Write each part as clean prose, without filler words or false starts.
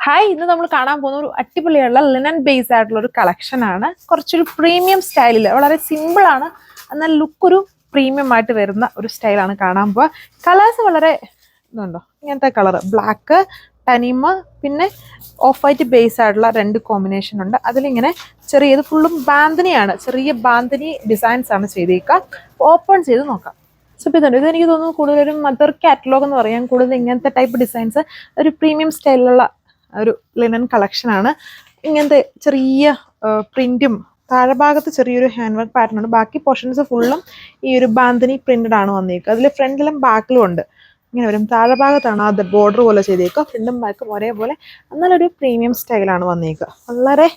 Hi, ഇന്ന് നമ്മൾ കാണാൻ പോകുന്ന ഒരു അടിപൊളിയുള്ള ലിനൻ ബേസ് ആയിട്ടുള്ള ഒരു കളക്ഷൻ ആണ്. കുറച്ചൊരു പ്രീമിയം സ്റ്റൈലിൽ, വളരെ സിമ്പിൾ ആണ്, എന്നാൽ ലുക്ക് ഒരു പ്രീമിയം ആയിട്ട് വരുന്ന ഒരു സ്റ്റൈലാണ് കാണാൻ പോവുക. കളേഴ്സ് വളരെ ഇതുണ്ടോ, ഇങ്ങനത്തെ കളർ ബ്ലാക്ക്, ടനിമ, പിന്നെ ഓഫ് വൈറ്റ് ബേസ് ആയിട്ടുള്ള രണ്ട് കോമ്പിനേഷൻ ഉണ്ട്. അതിലിങ്ങനെ ചെറിയത് ഫുള്ളും ബാന്തിനിയാണ്, ചെറിയ ബാന്തിനി ഡിസൈൻസ് ആണ് ചെയ്തേക്കുക. ഓപ്പൺ ചെയ്ത് നോക്കാം. സോ ഇതുണ്ട്, ഇതെനിക്ക് തോന്നുന്നു കൂടുതലൊരു മദർ കാറ്റലോഗ് എന്ന് പറയാൻ, കൂടുതൽ ഇങ്ങനത്തെ ടൈപ്പ് ഡിസൈൻസ് ഒരു പ്രീമിയം സ്റ്റൈലിലുള്ള ഒരു ലിനൻ കളക്ഷനാണ്. ഇങ്ങനത്തെ ചെറിയ പ്രിന്റും താഴെ ഭാഗത്ത് ചെറിയൊരു ഹാൻഡ് വർക്ക് പാറ്റേൺ ഉണ്ട്. ബാക്കി പോർഷൻസ് ഫുള്ളും ഈ ഒരു ബാന്തിനി പ്രിന്റഡ് ആണ് വന്നേക്കുക. അതിൽ ഫ്രണ്ടിലും ബാക്കിലും ഉണ്ട്. ഇങ്ങനെ വരും. താഴെ ഭാഗത്താണ് അത് ബോർഡർ പോലെ ചെയ്തേക്കുക. ഫ്രണ്ടും ബാക്കും ഒരേപോലെ, എന്നാലൊരു പ്രീമിയം സ്റ്റൈലാണ് വന്നേക്കുക. വളരെ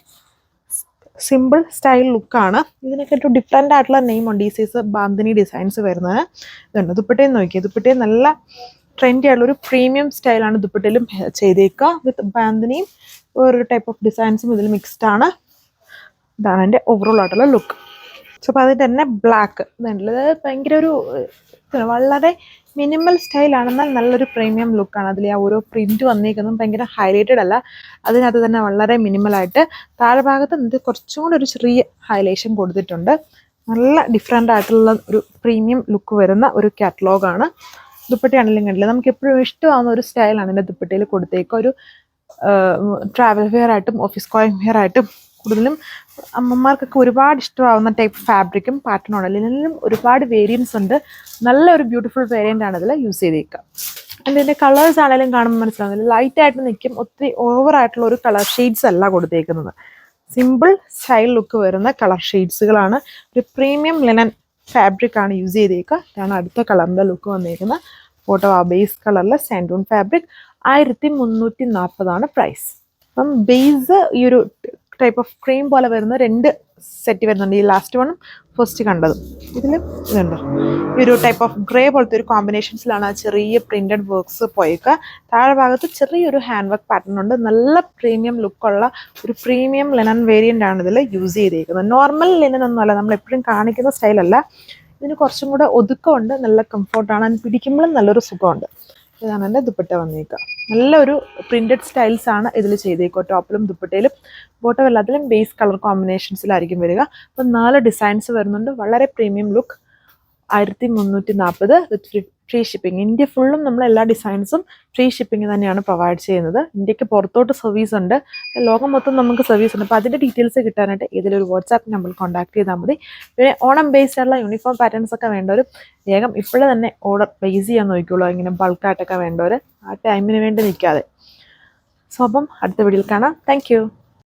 സിമ്പിൾ സ്റ്റൈൽ ലുക്കാണ്. ഇതിനൊക്കെ ഒരു ഡിഫറെൻ്റ് ആയിട്ടുള്ള നെയിമുണ്ട് ഈ സൈസ് ബാന്തിനി ഡിസൈൻസ് വരുന്നത്. ഇതുണ്ട്, ദുപ്പട്ടയും നോക്കിയത്. ദുപ്പട്ടയും നല്ല ട്രെൻഡി ആയിട്ടുള്ളൊരു പ്രീമിയം സ്റ്റൈലാണ് ദുപ്പട്ടയിലും ചെയ്തേക്കുക. വിത്ത് ബാന്തിനിയും ഒരു ടൈപ്പ് ഓഫ് ഡിസൈൻസും ഇതിൽ മിക്സ്ഡ് ആണ്. ഇതാണ് എൻ്റെ ഓവറോൾ ആയിട്ടുള്ള ലുക്ക്. സോ അപ്പോൾ അതിൻ്റെ തന്നെ ബ്ലാക്ക് ഇതുണ്ടല്ലോ, ഇത് ഭയങ്കര ഒരു വളരെ മിനിമൽ സ്റ്റൈലാണെന്നാൽ നല്ലൊരു പ്രീമിയം ലുക്കാണ്. അതിൽ ആ ഓരോ പ്രിന്റ് വന്നേക്കുന്നതും ഭയങ്കര ഹൈലൈറ്റഡ് അല്ല, അതിനകത്ത് തന്നെ വളരെ മിനിമലായിട്ട് താഴെ ഭാഗത്ത് എന്നിട്ട് കുറച്ചും കൂടി ഒരു ചെറിയ ഹൈലൈഷൻ കൊടുത്തിട്ടുണ്ട്. നല്ല ഡിഫറെൻ്റ് ആയിട്ടുള്ള ഒരു പ്രീമിയം ലുക്ക് വരുന്ന ഒരു കാറ്റലോഗാണ്. ദുപ്പട്ടയാണെങ്കിലും കണ്ടില്ല, നമുക്ക് എപ്പോഴും ഇഷ്ടമാവുന്ന ഒരു സ്റ്റൈലാണ് എൻ്റെ ദുപ്പട്ടയിൽ കൊടുത്തേക്കുക. ഒരു ട്രാവൽ വെയർ ആയിട്ടും ഓഫീസ് കോയിങ് വെയർ ആയിട്ടും കൂടുതലും അമ്മമാർക്കൊക്കെ ഒരുപാട് ഇഷ്ടമാവുന്ന ടൈപ്പ് ഫാബ്രിക്കും പാറ്റേണും ഉണ്ട്. ഇതിലും ഒരുപാട് വേരിയൻസ് ഉണ്ട്. നല്ലൊരു ബ്യൂട്ടിഫുൾ വേരിയൻ്റ് ആണ് ഇതിൽ യൂസ് ചെയ്തേക്കുക. അതിൻ്റെ കളേഴ്സ് ആണെങ്കിലും കാണുമ്പോൾ മനസ്സിലാവുന്നില്ല, ലൈറ്റായിട്ട് നിൽക്കും. ഒത്തിരി ഓവറായിട്ടുള്ള ഒരു കളർ ഷെയ്ഡ്സ് അല്ല കൊടുത്തേക്കുന്നത്. സിമ്പിൾ സ്റ്റൈൽ ലുക്ക് വരുന്ന കളർ ഷെയ്ഡ്സുകളാണ്. ഒരു പ്രീമിയം ലിനൻ ഫാബ്രിക് ആണ് യൂസ് ചെയ്തേക്കുക. ഇതാണ് അടുത്ത കളറിൻ്റെ ലുക്ക് വന്നേക്കുന്നത്. ഫോട്ടോ ആ ബേസ് കളറിൽ സാൻഡൂൺ ഫാബ്രിക്. 1340 പ്രൈസ്. അപ്പം ബേസ് ഈ ഒരു ടൈപ്പ് ഓഫ് ക്രീം പോലെ വരുന്ന രണ്ട് സെറ്റ് വരുന്നുണ്ട്. ഈ ലാസ്റ്റ് വണ്ണും ഫസ്റ്റ് കണ്ടതും. ഇതിൽ ഇതുണ്ട്, ഈ ഒരു ടൈപ്പ് ഓഫ് ഗ്രേ പോലത്തെ ഒരു കോമ്പിനേഷൻസിലാണ് ആ ചെറിയ പ്രിന്റഡ് വർക്ക്സ് പോയേക്കുക. താഴെ ഭാഗത്ത് ചെറിയൊരു ഹാൻഡ് വർക്ക് പാറ്റേൺ ഉണ്ട്. നല്ല പ്രീമിയം ലുക്കുള്ള ഒരു പ്രീമിയം ലിനൻ വേരിയൻ്റ് ആണ് ഇതിൽ യൂസ് ചെയ്തേക്കുന്നത്. നോർമൽ ലിനൻ ഒന്നുമല്ല, നമ്മൾ എപ്പോഴും കാണിക്കുന്ന സ്റ്റൈലല്ല. ഇതിന് കുറച്ചും കൂടെ ഒതുക്കമുണ്ട്, നല്ല കംഫോർട്ടാണ്, അതിന് പിടിക്കുമ്പോഴും നല്ലൊരു സുഖമുണ്ട്. ഇതാണ് എൻ്റെ ദുപ്പട്ട വന്നേക്കുക. നല്ലൊരു പ്രിന്റഡ് സ്റ്റൈൽസ് ആണ് ഇതിൽ ചെയ്തേക്കുക. ടോപ്പിലും ദുപ്പട്ടയിലും ബോട്ടം എല്ലാത്തിലും ബേസ് കളർ കോമ്പിനേഷൻസിലായിരിക്കും വരിക. അപ്പം 4 ഡിസൈൻസ് വരുന്നുണ്ട്. വളരെ പ്രീമിയം ലുക്ക്. 1340 വിത്ത് ഫ്രീ ഷിപ്പിംഗ്. ഇന്ത്യ ഫുള്ളും നമ്മൾ എല്ലാ ഡിസൈൻസും ഫ്രീ ഷിപ്പിംഗ് തന്നെയാണ് പ്രൊവൈഡ് ചെയ്യുന്നത്. ഇന്ത്യക്ക് പുറത്തോട്ട് സർവീസ് ഉണ്ട്, ലോകം മൊത്തം നമുക്ക് സർവീസ് ഉണ്ട്. അപ്പോൾ അതിൻ്റെ ഡീറ്റെയിൽസ് കിട്ടാനായിട്ട് ഇതിലൊരു വാട്സാപ്പ് നമ്പർ കോൺടാക്ട് ചെയ്താൽ മതി. പിന്നെ ഓണം ബേസ്ഡ് ആയിട്ടുള്ള യൂണിഫോം പാറ്റേൺസ് ഒക്കെ വേണ്ടവർ വേഗം ഇപ്പോഴേ തന്നെ ഓർഡർ പ്ലേസ് ചെയ്യാൻ നോക്കിയുള്ളൂ. ഇങ്ങനെ ബൾക്കായിട്ടൊക്കെ വേണ്ടവർ ആ ടൈമിന് വേണ്ടി നിൽക്കാതെ. സോ അപ്പം അടുത്ത വീഡിയോയിൽ കാണാം. താങ്ക്